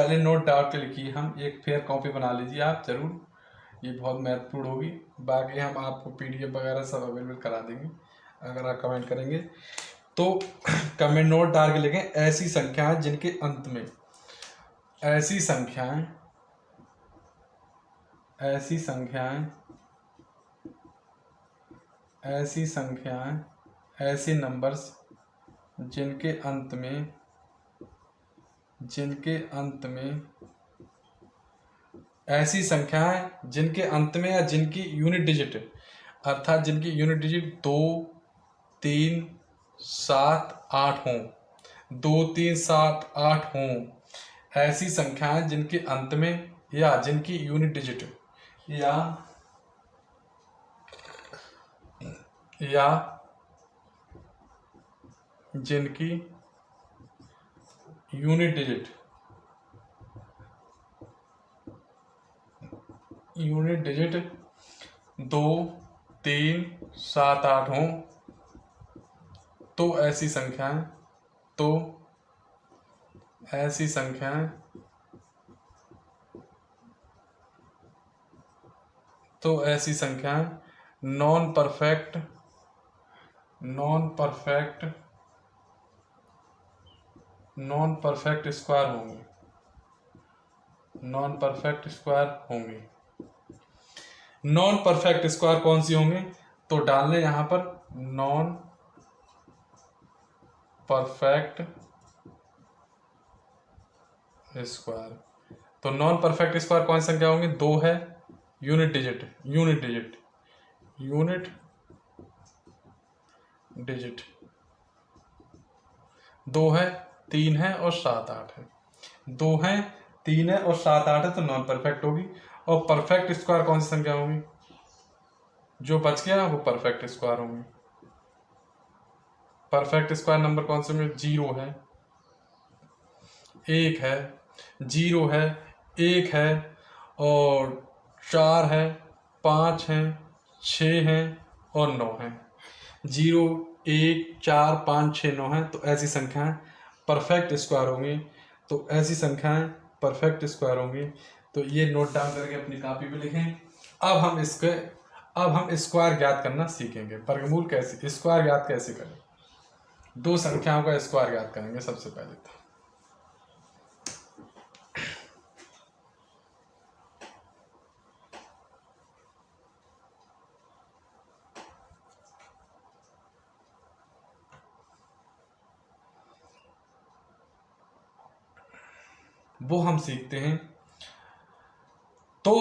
पहले नोट डाल के लिखिए, हम एक फेयर कॉपी बना लीजिए आप जरूर, ये बहुत महत्वपूर्ण होगी। बाकी हम आपको पीडीएफ वगैरह सब अवेलेबल करा देंगे अगर आप कमेंट करेंगे तो। कमेंट नोट डाल के लिखें, ऐसी संख्याएं जिनके अंत में, ऐसी संख्याएं, ऐसी संख्याएं, ऐसी संख्याएं, ऐसे नंबर्स जिनके अंत में, जिनके अंत में, ऐसी संख्याएं जिनके अंत में या जिनकी यूनिट डिजिट, अर्थात जिनकी यूनिट डिजिट 2, 3, 7, 8 हों, 2, 3, 7, 8 हों, ऐसी संख्याएं जिनके अंत में या जिनकी यूनिट डिजिट या जिनकी यूनिट डिजिट 2, 3, 7, 8 हों, तो ऐसी संख्याएं, तो ऐसी संख्याएं, तो ऐसी संख्याएं non perfect, non perfect, non perfect square होंगे, नॉन परफेक्ट स्क्वायर होंगे। नॉन परफेक्ट स्क्वायर कौन सी होंगे, तो डाल लें यहां पर नॉन परफेक्ट स्क्वायर। तो नॉन परफेक्ट स्क्वायर कौन सी संख्या होंगी, 2 है unit digit, unit digit, unit digit 2 है, 3 है और 7, 8 है। 2 है, 3 है और 7, 8 है, तो नॉन परफेक्ट होगी। और परफेक्ट स्क्वायर कौन सी संख्या होगी, जो बच गया वो परफेक्ट स्क्वायर होंगे। परफेक्ट स्क्वायर नंबर कौन से में, 0 है, 1 है, 0 है, 1 है और 4 है, 5 है, 6 है और 9 है। 0, 1, 4, 5, 6, 9 है, तो ऐसी संख्याएं परफेक्ट स्क्वायर होंगी। तो ऐसी संख्याएं परफेक्ट स्क्वायर होंगी। तो ये नोट डाउन करके अपनी कॉपी पे लिखें। अब हम स्क्वायर ज्ञात करना सीखेंगे। वर्गमूल कैसे, स्क्वायर ज्ञात कैसे करें, दो संख्याओं का स्क्वायर ज्ञात करेंगे सबसे पहले तो। वो हम सीखते हैं। तो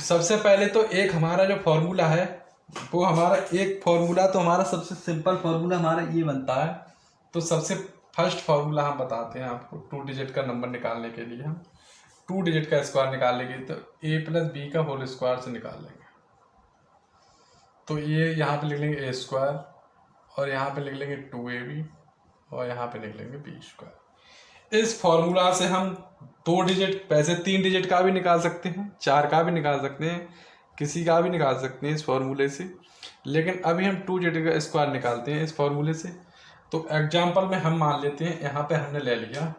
सबसे पहले तो एक हमारा जो फॉर्मूला है, वो हमारा एक फॉर्मूला, तो हमारा सबसे सिंपल फॉर्मूला हमारा ये बनता है। तो सबसे फर्स्ट फॉर्मूला हम बताते हैं आपको 2 डिजिट का नंबर निकालने के लिए। हम 2 डिजिट का स्क्वायर निकालने के लिए तो a + b का होल स्क्वायर से निकाल लेंगे। तो ये यहाँ पे लिख लेंगे a स्क्वायर और यहाँ पे लिख लेंगे 2ab और यहाँ पे लिख लेंगे b स्क्वायर। इस फॉर्मूला से हम 2 डिजिट, वैसे 3 डिजिट का भी निकाल सकते हैं, 4 का भी निकाल सकते हैं, किसी का भी निकाल सकते हैं इस फॉर्मूले से, लेकिन अभी हम 2 डिजिट का स्क्वायर निकालते हैं इस फॉर्मूले से। तो एग्जाम्पल में हम मान लेते हैं, यहाँ पे हमने ले लिया,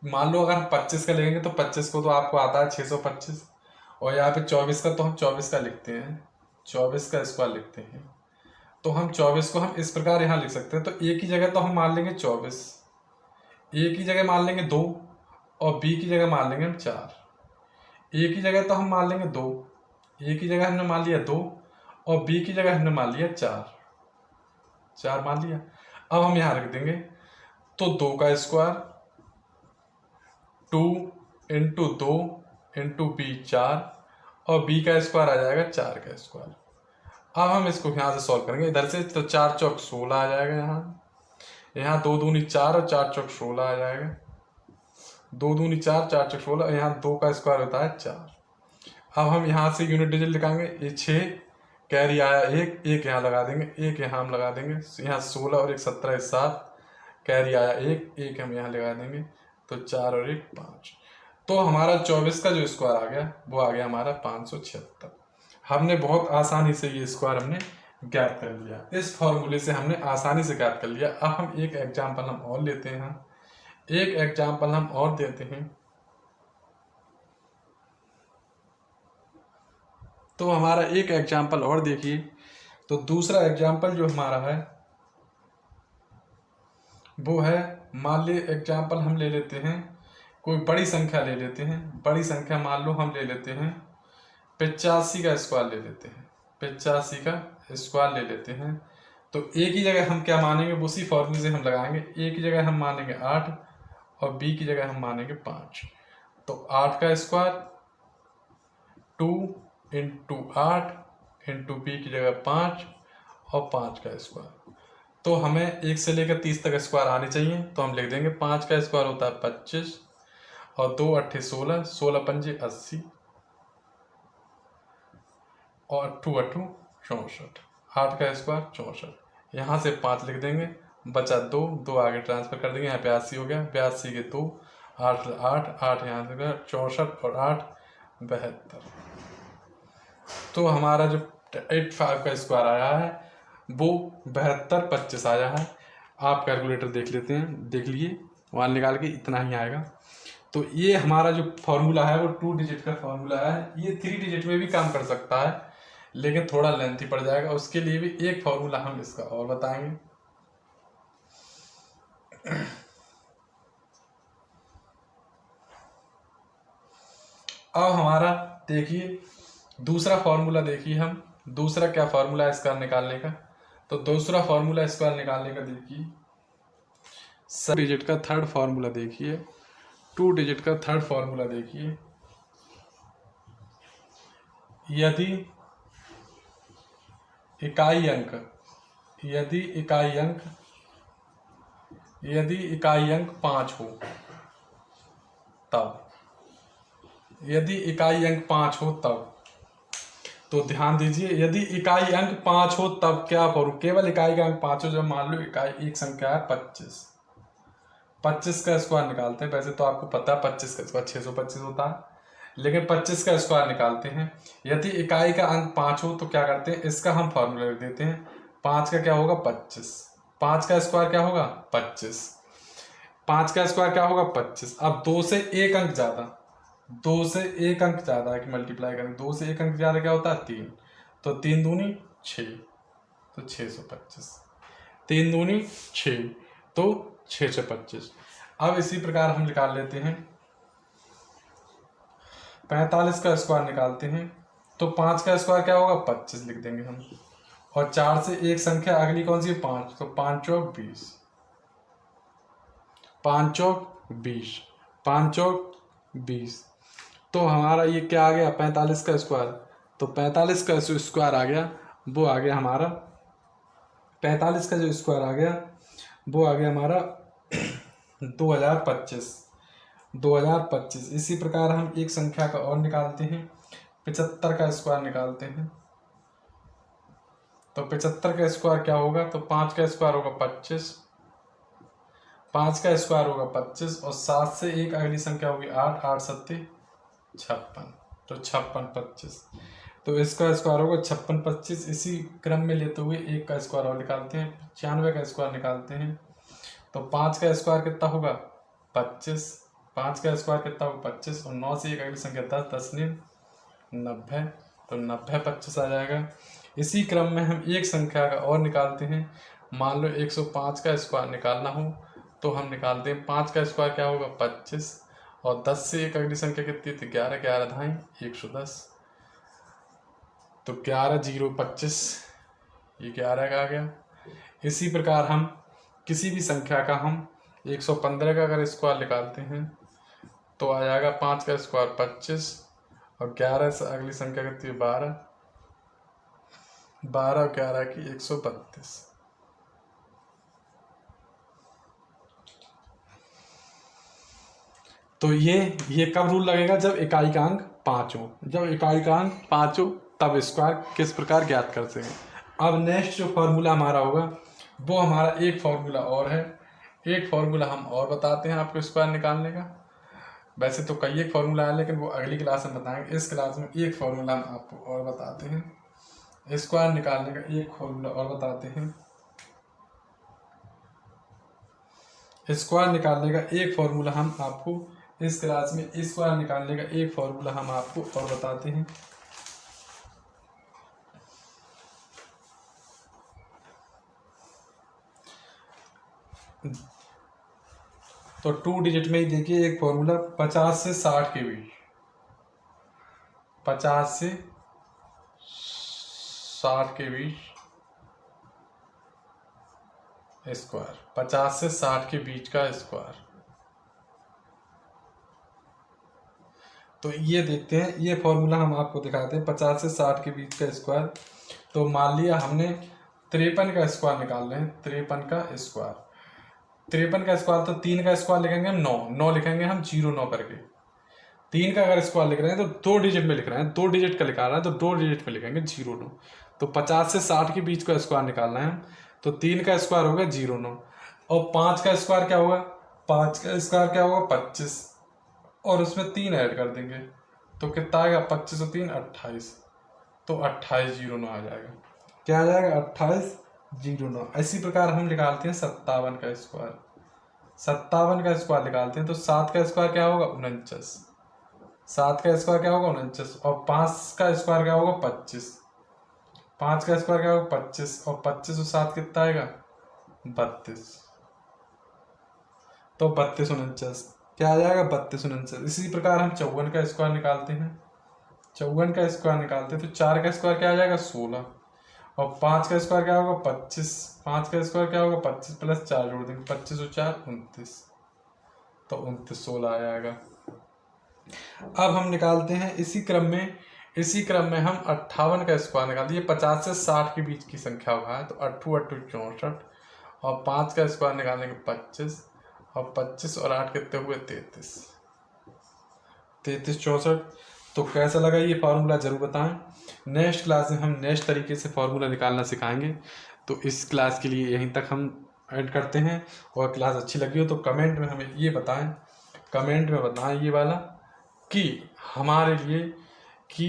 मान लो अगर हम 25 का लेंगे तो 25 को तो आपको आता है 625, और यहाँ पे 24 का तो हम 24 का लिखते हैं, 24 का स्क्वायर लिखते हैं। तो हम 24 को हम इस प्रकार यहाँ लिख सकते हैं। तो a की जगह तो हम मान लेंगे 24, a की जगह मान लेंगे 2 और b की जगह मान लेंगे हम 4। a की जगह तो हम मान लेंगे 2, a की जगह हमने मान लिया 2 और b की जगह हमने मान लिया 4 मान लिया। अब हम यहाँ रख देंगे, तो 2 का स्क्वायर 2 × 2 × b 4 और b का स्क्वायर आ जाएगा 4 का स्क्वायर। अब हम इसको यहाँ से सॉल्व करेंगे इधर से, तो 4 चौक 16 आ जाएगा, यहाँ 2 दूनी 4 और 4 चौक 16 आ जाएगा, 2 दूनी 4, 4 चौक 16, यहाँ 2 का स्क्वायर होता है 4। अब हम यहाँ से यूनिट डिजिट लगाएंगे, ये 6 कैरी आया 1 यहाँ लगा देंगे, 1 यहाँ हम लगा देंगे, यहाँ 16 और 1 17 7 कैरी आया 1 हम यहाँ लगा देंगे, तो 4 और 1 5। तो हमारा 24 का जो स्क्वायर आ गया वो आ गया हमारा 576। हमने बहुत आसानी से ये स्क्वायर हमने ज्ञात कर लिया, इस फॉर्मूले से हमने आसानी से ज्ञात कर लिया। अब हम एक एग्जाम्पल हम और लेते हैं। एक एग्जाम्पल हम और देते हैं। तो हमारा एक एग्जाम्पल और देखिए। तो दूसरा एग्जाम्पल जो हमारा है वो है, मान ली एग्जाम्पल हम ले लेते हैं, कोई बड़ी संख्या ले लेते हैं। बड़ी संख्या मान लो हम ले लेते हैं 85 का स्क्वायर ले लेते हैं। 85 का स्क्वायर ले लेते हैं। तो एक ही जगह हम क्या मानेंगे, उसी फॉर्मूले से हम लगाएंगे। एक ही जगह हम मानेंगे 8 और बी की जगह हम मानेंगे 5। तो 8 का स्क्वायर 2 इंटू 8 इंटू बी की जगह 5 और 5 का स्क्वायर। तो हमें 1 से लेकर 30 तक स्क्वायर आने चाहिए। तो हम लिख देंगे 5 का स्क्वायर होता है 25 और 2 अट्ठे 16, 16 पंजे 80 और 8 8 64। 8 का स्क्वायर 64। यहाँ से 5 लिख देंगे, बचा 2, 2 आगे ट्रांसफर कर देंगे। यहाँ पे 80 हो गया, 82 के 2, 8 8 8 यहाँ से गया 64 और 8 72। तो हमारा जो 85 का स्क्वायर आया है वो 72 25 आया है। आप कैलकुलेटर देख लेते हैं, देख लिए, वहाँ निकाल के इतना ही आएगा। तो ये हमारा जो फॉर्मूला है वो 2 डिजिट का फॉर्मूला है। ये 3 डिजिट में भी काम कर सकता है, लेकिन थोड़ा लेंथी पड़ जाएगा। उसके लिए भी एक फॉर्मूला हम इसका और बताएंगे। अब हमारा देखिए दूसरा फॉर्मूला देखिए, हम दूसरा क्या फॉर्मूला है इसका निकालने का। तो दूसरा फॉर्मूला इसका निकालने का देखिए, 7 डिजिट का थर्ड फॉर्मूला देखिए, 2 डिजिट का थर्ड फॉर्मूला देखिए। यदि इकाई अंक यदि इकाई अंक 5 हो तब, यदि इकाई अंक 5 हो तब, तो ध्यान दीजिए, यदि इकाई अंक 5 हो तब क्या करूं, केवल इकाई का अंक 5 हो। जब मान लो इकाई एक संख्या है 25, 25 का स्क्वायर निकालते हैं। वैसे तो आपको पता है 25 का स्क्वायर 625 होता है, लेकिन 25 का स्क्वायर निकालते हैं। यदि इकाई का अंक 5 हो तो क्या करते हैं, इसका हम फॉर्मूला लिख देते हैं। 5 का क्या होगा 25, 5 का स्क्वायर क्या होगा 25, 5 का स्क्वायर क्या होगा 25। अब 2 से 1 अंक ज्यादा, 2 से 1 अंक ज्यादा है कि मल्टीप्लाई करें, 2 से 1 अंक ज्यादा क्या होता है 3। तो 3 दूनी 6, तो 625, 3 दूनी 6, तो 625। अब इसी प्रकार हम निकाल लेते हैं 45 का स्क्वायर निकालते हैं। तो 5 का स्क्वायर क्या होगा 25 लिख देंगे हम। और 4 से एक संख्या अगली कौन सी है 5, तो 5 चौक 20, 5 चौक 20, 5 चौक 20। तो हमारा ये क्या आ गया 45 का स्क्वायर। तो 45 का जो स्क्वायर आ गया वो आ गया हमारा, 45 का जो स्क्वायर आ गया वो आ गया हमारा 2025, 2025। इसी प्रकार हम एक संख्या का और निकालते हैं, 75 का स्क्वायर निकालते हैं। तो 75 का स्क्वायर क्या होगा, तो 5 का स्क्वायर होगा 25, 5 का स्क्वायर होगा 25 और 7 से एक अगली संख्या होगी 8, 8 सत्ते 56, तो 56 25। तो इसका स्क्वायर होगा 56 25। इसी क्रम में लेते हुए एक का स्क्वायर और निकालते हैं, 95 का स्क्वायर निकालते हैं। तो 5 का स्क्वायर कितना होगा 25, 5 का स्क्वायर कितना होगा 25 और 9 से एक अगली संख्या 10, 10 ने 90, तो 90 25 आ जाएगा। इसी क्रम में हम एक संख्या का और निकालते हैं। मान लो 105 का स्क्वायर निकालना हो तो हम निकालते हैं, 5 का स्क्वायर क्या होगा 25 और 10 से एक अगली संख्या कितनी थी 11, 11 धाई 110, तो 11 0 25, ये 11 का आ गया। इसी प्रकार हम किसी भी संख्या का हम 115 का अगर स्क्वायर निकालते हैं तो आ जाएगा 5 का स्क्वायर 25 और 11 से अगली संख्या कितनी है 12, 12 और 11 की 132। तो ये कब रूल लगेगा, जब इकाई का अंक 5 हो। जब इकाई का अंक 5 हो तब स्क्वायर किस प्रकार ज्ञात कर सकें। अब नेक्स्ट जो फॉर्मूला हमारा होगा वो हमारा एक फॉर्मूला और है, एक फॉर्मूला हम और बताते हैं आपको स्क्वायर निकालने का। वैसे तो कई एक फॉर्मूला है लेकिन वो अगली क्लास में बताएंगे। इस क्लास में एक फॉर्मूला हम आपको और बताते हैं, स्क्वायर निकालने का एक फॉर्मूला और बताते हैं। स्क्वायर निकालने का एक फॉर्मूला हम आपको इस क्लास में, स्क्वायर निकालने का एक फॉर्मूला हम आपको और बताते हैं। तो 2 डिजिट में ही देखिए एक फॉर्मूला, 50 से 60 के बीच, 50 से 60 के बीच स्क्वायर, 50 से 60 के बीच का स्क्वायर। तो ये देखते हैं, ये फॉर्मूला हम आपको दिखाते हैं, 50 से 60 के बीच का स्क्वायर। तो मान लिया हमने 53 का स्क्वायर निकाल रहे हैं, 53 का स्क्वायर, 53 का स्क्वायर, तो 3 का स्क्वायर लिखेंगे हम 9, 9 लिखेंगे हम 0 9 करके। 3 का अगर स्क्वायर लिख रहे हैं तो 2 डिजिट में लिख रहे हैं, 2 डिजिट का लिखा रहा है तो 2 डिजिट में लिखेंगे 0 9। तो 50 से 60 के बीच का स्क्वायर निकालना है, तो 3 का स्क्वायर होगा 0 9, और 5 का स्क्वायर क्या होगा, 5 का स्क्वायर क्या होगा 25, और उसमें 3 ऐड कर देंगे तो कितना आएगा, 25 और 3 28, तो 28 0 9 आ जाएगा। क्या आ जाएगा, 28 0 9। इसी प्रकार हम निकालते हैं 57 का स्क्वायर, 57 का स्क्वायर निकालते हैं तो 7 का स्क्वायर क्या होगा 49, 7 का स्क्वायर क्या होगा 49, और 5 का स्क्वायर क्या होगा 25, 5 का स्क्वायर क्या होगा 25, और 25 और 7 कितना आएगा 32, तो 32 49 क्या आ जाएगा 32 49। इसी प्रकार हम 54 का स्क्वायर निकालते हैं, 54 का स्क्वायर निकालते हैं तो 4 का स्क्वायर क्या आ जाएगा 16, और 5 का स्क्वायर क्या होगा 25, 5 का स्क्वायर क्या होगा 25 प्लस 4 जोड़ देंगे, 25 और 4 29, तो 29 16 आ जाएगा। अब हम निकालते हैं इसी क्रम में हम 58 का स्क्वायर निकालते हैं। ये 50 से 60 के बीच की संख्या हुआ है तो 8 8 64, और 5 का स्क्वायर निकालने के 25, और 25 और 8 कितने हुए 33, 33 64। तो कैसा लगा ये फार्मूला जरूर बताएं। नेक्स्ट क्लास में हम नेक्स्ट तरीके से फार्मूला निकालना सिखाएंगे। तो इस क्लास के लिए यहीं तक हम ऐड करते हैं, और क्लास अच्छी लगी हो तो कमेंट में हमें ये बताएं, कमेंट में बताएं ये वाला कि हमारे लिए कि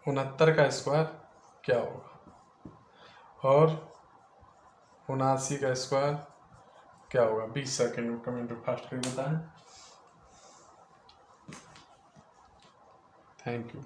69 का स्क्वायर क्या होगा और 79 का स्क्वायर क्या होगा। 20 सेकेंड में कमेंट में फास्ट करके बताएं। Thank you.